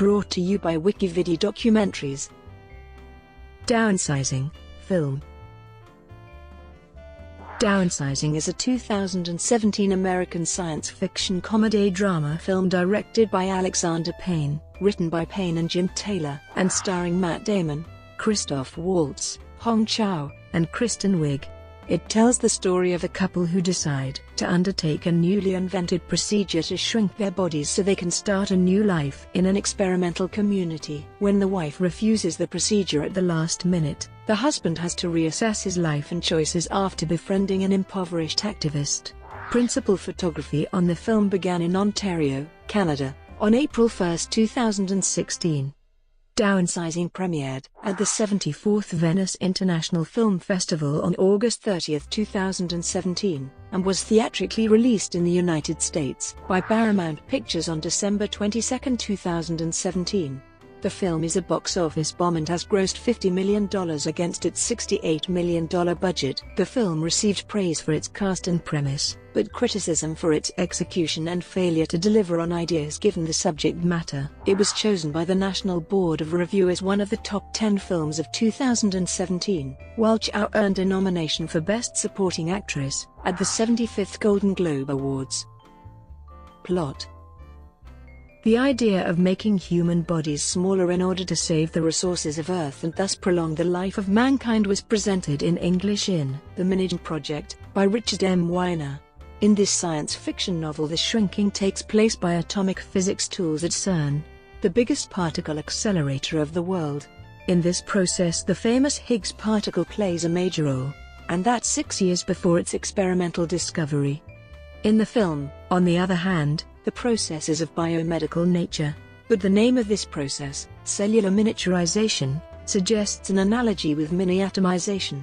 Brought to you by WikiVidi Documentaries. Downsizing, film. Downsizing is a 2017 American science fiction comedy drama film directed by Alexander Payne, written by Payne and Jim Taylor, and starring Matt Damon, Christoph Waltz, Chau, and Kristen Wiig. It tells the story of a couple who decide to undertake a newly invented procedure to shrink their bodies so they can start a new life in an experimental community. When the wife refuses the procedure at the last minute, the husband has to reassess his life and choices after befriending an impoverished activist. Principal photography on the film began in Ontario, Canada, on April 1, 2016. Downsizing premiered at the 74th Venice International Film Festival on August 30, 2017, and was theatrically released in the United States by Paramount Pictures on December 22, 2017. The film is a box office bomb and has grossed $50 million against its $68 million budget. The film received praise for its cast and premise, but criticism for its execution and failure to deliver on ideas given the subject matter. It was chosen by the National Board of Review as one of the top 10 films of 2017, while Chau earned a nomination for Best Supporting Actress at the 75th Golden Globe Awards. Plot. The idea of making human bodies smaller in order to save the resources of Earth and thus prolong the life of mankind was presented in English in The Minute Project, by Richard M. Weiner. In this science fiction novel, the shrinking takes place by atomic physics tools at CERN, the biggest particle accelerator of the world. In this process, the famous Higgs particle plays a major role, and that's 6 years before its experimental discovery. In the film, on the other hand, the process is of biomedical nature, but the name of this process, cellular miniaturization, suggests an analogy with mini-atomization.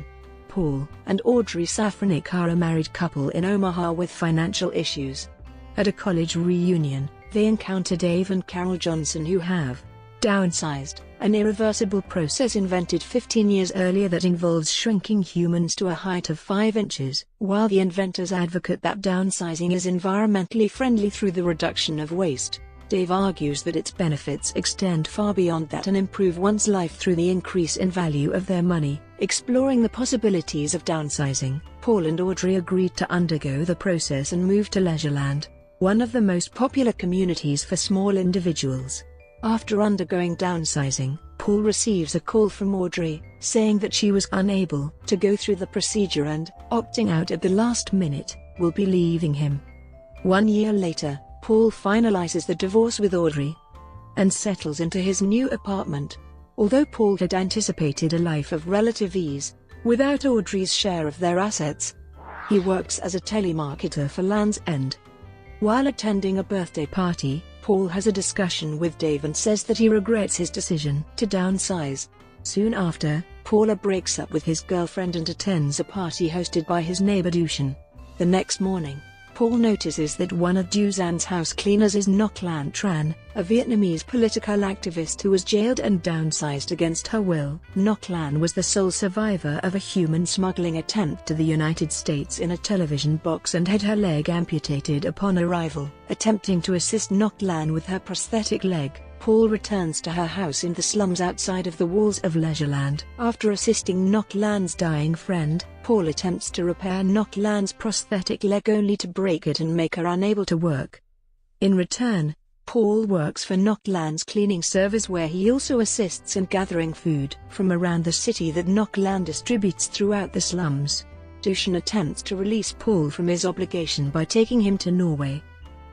Paul and Audrey Safranik are a married couple in Omaha with financial issues. At a college reunion, they encounter Dave and Carol Johnson, who have downsized, an irreversible process invented 15 years earlier that involves shrinking humans to a height of 5 inches. While the inventors advocate that downsizing is environmentally friendly through the reduction of waste, Dave argues that its benefits extend far beyond that and improve one's life through the increase in value of their money. Exploring the possibilities of downsizing, Paul and Audrey agreed to undergo the process and move to Leisureland, one of the most popular communities for small individuals. After undergoing downsizing, Paul receives a call from Audrey, saying that she was unable to go through the procedure and, opting out at the last minute, will be leaving him. 1 year later, Paul finalizes the divorce with Audrey and settles into his new apartment. Although Paul had anticipated a life of relative ease, without Audrey's share of their assets, he works as a telemarketer for Land's End. While attending a birthday party, Paul has a discussion with Dave and says that he regrets his decision to downsize. Soon after, Paul breaks up with his girlfriend and attends a party hosted by his neighbor Dushan. The next morning, Paul notices that one of Dushan's house cleaners is Ngoc Lan Tran, a Vietnamese political activist who was jailed and downsized against her will. Ngoc Lan was the sole survivor of a human smuggling attempt to the United States in a television box and had her leg amputated upon arrival. Attempting to assist Ngoc Lan with her prosthetic leg, Paul returns to her house in the slums outside of the walls of Leisureland. After assisting Ngoc Lan's dying friend, Paul attempts to repair Ngoc Lan's prosthetic leg only to break it and make her unable to work. In return, Paul works for Ngoc Lan's cleaning service, where he also assists in gathering food from around the city that Ngoc Lan distributes throughout the slums. Dushan attempts to release Paul from his obligation by taking him to Norway,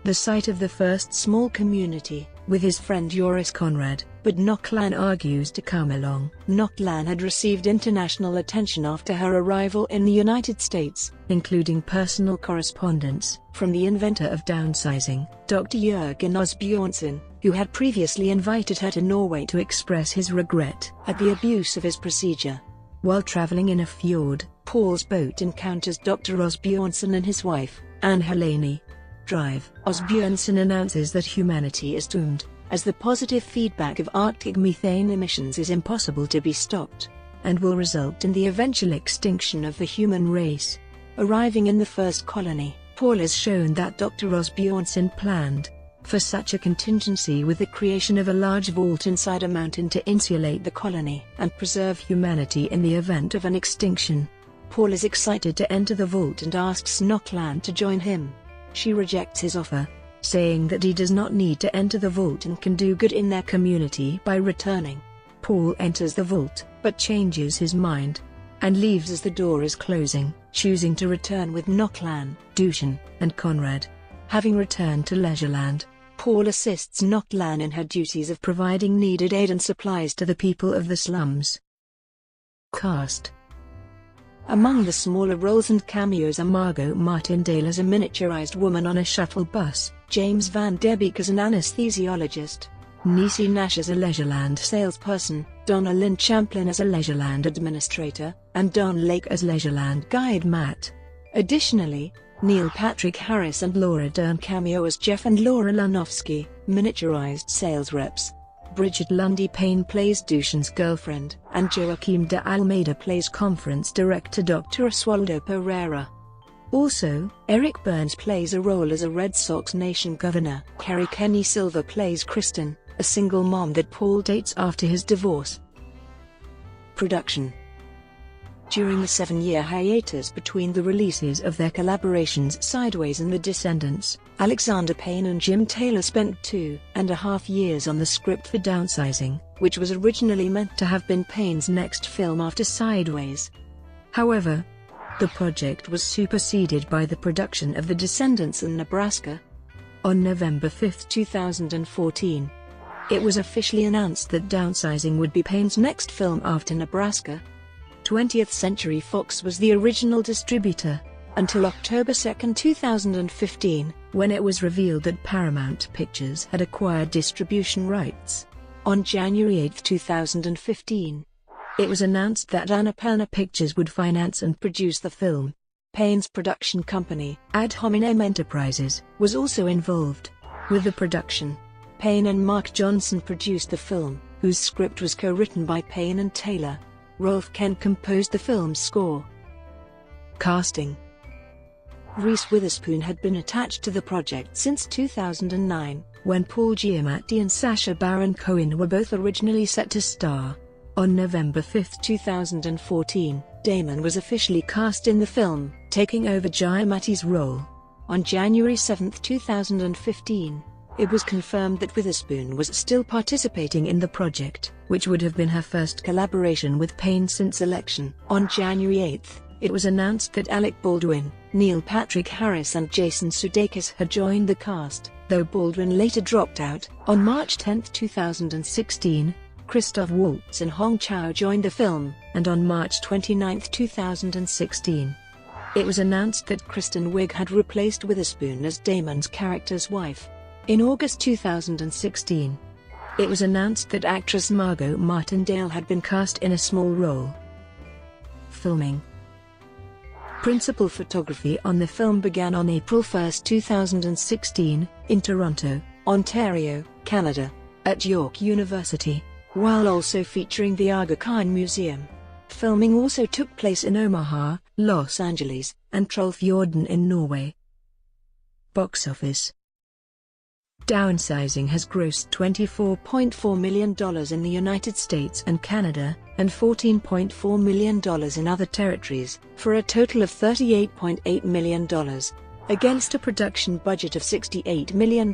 the site of the first small community, with his friend Joris Conrad, but Ngoc Lan argues to come along. Ngoc Lan had received international attention after her arrival in the United States, including personal correspondence from the inventor of downsizing, Dr. Jørgen Osbjørnsen, who had previously invited her to Norway to express his regret at the abuse of his procedure. While traveling in a fjord, Paul's boat encounters Dr. Osbjørnsen and his wife, Anne Helene. Drive. Osbjørnsen announces that humanity is doomed, as the positive feedback of Arctic methane emissions is impossible to be stopped, and will result in the eventual extinction of the human race. Arriving in the first colony, Paul is shown that Dr. Osbjørnsen planned for such a contingency with the creation of a large vault inside a mountain to insulate the colony and preserve humanity in the event of an extinction. Paul is excited to enter the vault and asks Knockland to join him. She rejects his offer, saying that he does not need to enter the vault and can do good in their community by returning. Paul enters the vault, but changes his mind and leaves as the door is closing, choosing to return with Knockland, Dushan, and Conrad. Having returned to Leisureland, Paul assists Knockland in her duties of providing needed aid and supplies to the people of the slums. Cast. Among the smaller roles and cameos are Margot Martindale as a miniaturized woman on a shuttle bus, James Van Der Beek as an anesthesiologist, Niecy Nash as a Leisureland salesperson, Donna Lynn Champlin as a Leisureland administrator, and Don Lake as Leisureland guide Matt. Additionally, Neil Patrick Harris and Laura Dern cameo as Jeff and Laura Lanofsky, miniaturized sales reps. Bridget Lundy Payne plays Dushan's girlfriend, and Joaquim de Almeida plays conference director Dr. Oswaldo Pereira. Also, Eric Burns plays a role as a Red Sox Nation governor. Kerry Kenny Silver plays Kristen, a single mom that Paul dates after his divorce. Production. During the 7-year hiatus between the releases of their collaborations Sideways and The Descendants, Alexander Payne and Jim Taylor spent 2.5 years on the script for Downsizing, which was originally meant to have been Payne's next film after Sideways. However, the project was superseded by the production of The Descendants in Nebraska. On November 5, 2014, it was officially announced that Downsizing would be Payne's next film after Nebraska. 20th Century Fox was the original distributor, until October 2, 2015, when it was revealed that Paramount Pictures had acquired distribution rights. On January 8, 2015, it was announced that Annapurna Pictures would finance and produce the film. Payne's production company, Ad Hominem Enterprises, was also involved with the production. Payne and Mark Johnson produced the film, whose script was co-written by Payne and Taylor. Rolf Kent composed the film's score. Casting. Reese Witherspoon had been attached to the project since 2009, when Paul Giamatti and Sacha Baron Cohen were both originally set to star. On November 5, 2014, Damon was officially cast in the film, taking over Giamatti's role. On January 7, 2015, it was confirmed that Witherspoon was still participating in the project, which would have been her first collaboration with Payne since election. On January 8, it was announced that Alec Baldwin, Neil Patrick Harris and Jason Sudeikis had joined the cast, though Baldwin later dropped out. On March 10, 2016, Christoph Waltz and Hong Chau joined the film, and on March 29, 2016, it was announced that Kristen Wiig had replaced Witherspoon as Damon's character's wife. In August 2016, it was announced that actress Margot Martindale had been cast in a small role. Filming. Principal photography on the film began on April 1, 2016, in Toronto, Ontario, Canada, at York University, while also featuring the Aga Khan Museum. Filming also took place in Omaha, Los Angeles, and Trollfjorden in Norway. Box office. Downsizing has grossed $24.4 million in the United States and Canada, and $14.4 million in other territories, for a total of $38.8 million, against a production budget of $68 million.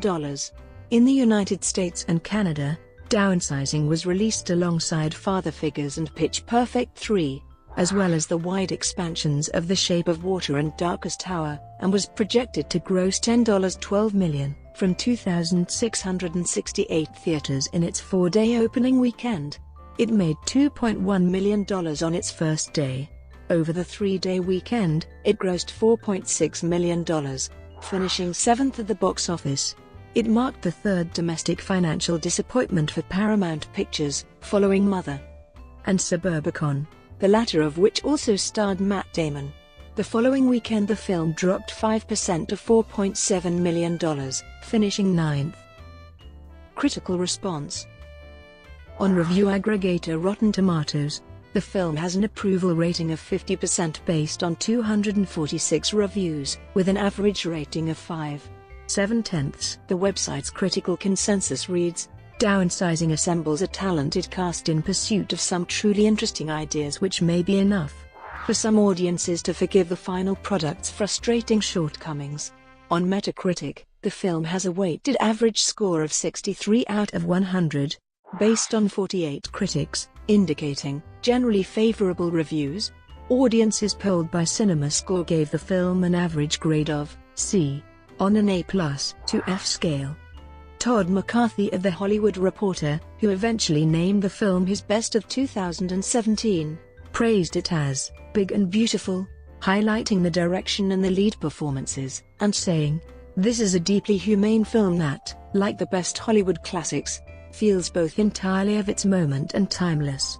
In the United States and Canada, Downsizing was released alongside Father Figures and Pitch Perfect 3, as well as the wide expansions of The Shape of Water and Darkest Hour, and was projected to gross $12 million. From 2,668 theaters in its 4-day opening weekend. It made $2.1 million on its first day. Over the 3-day weekend, it grossed $4.6 million, finishing 7th at the box office. It marked the third domestic financial disappointment for Paramount Pictures, following Mother and Suburbicon, the latter of which also starred Matt Damon. The following weekend the film dropped 5% to $4.7 million, finishing 9th. Critical response. On review aggregator Rotten Tomatoes, the film has an approval rating of 50% based on 246 reviews, with an average rating of 5. 7/10. The website's critical consensus reads, "Downsizing assembles a talented cast in pursuit of some truly interesting ideas which may be enough for some audiences to forgive the final product's frustrating shortcomings." On Metacritic, the film has a weighted average score of 63 out of 100, based on 48 critics, indicating generally favorable reviews. Audiences polled by CinemaScore gave the film an average grade of C on an A+ to F scale. Todd McCarthy of The Hollywood Reporter, who eventually named the film his best of 2017, praised it as big and beautiful, highlighting the direction and the lead performances, and saying, "This is a deeply humane film that, like the best Hollywood classics, feels both entirely of its moment and timeless."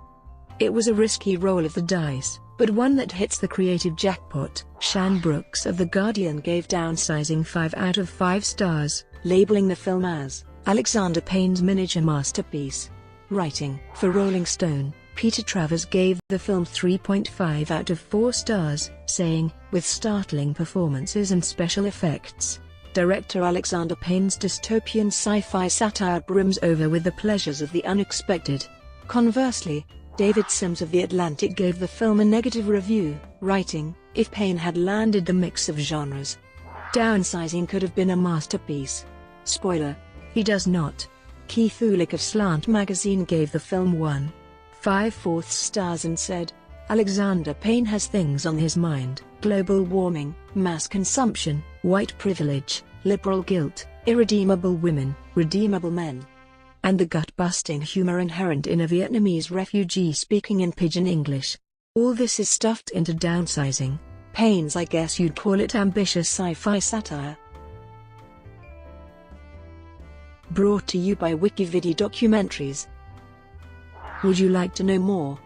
It was a risky roll of the dice, but one that hits the creative jackpot. Shan Brooks of The Guardian gave Downsizing 5 out of 5 stars, labeling the film as Alexander Payne's miniature masterpiece. Writing for Rolling Stone, Peter Travers gave the film 3.5 out of 4 stars, saying, "With startling performances and special effects, director Alexander Payne's dystopian sci-fi satire brims over with the pleasures of the unexpected." Conversely, David Sims of The Atlantic gave the film a negative review, writing, "If Payne had landed the mix of genres, Downsizing could have been a masterpiece. Spoiler: he does not." Keith Ulick of Slant magazine gave the film 1.5 stars and said, "Alexander Payne has things on his mind: global warming, mass consumption, white privilege, liberal guilt, irredeemable women, redeemable men, and the gut-busting humor inherent in a Vietnamese refugee speaking in pidgin English. All this is stuffed into Downsizing, Payne's, I guess you'd call it, ambitious sci-fi satire." Brought to you by WikiVidi Documentaries. Would you like to know more?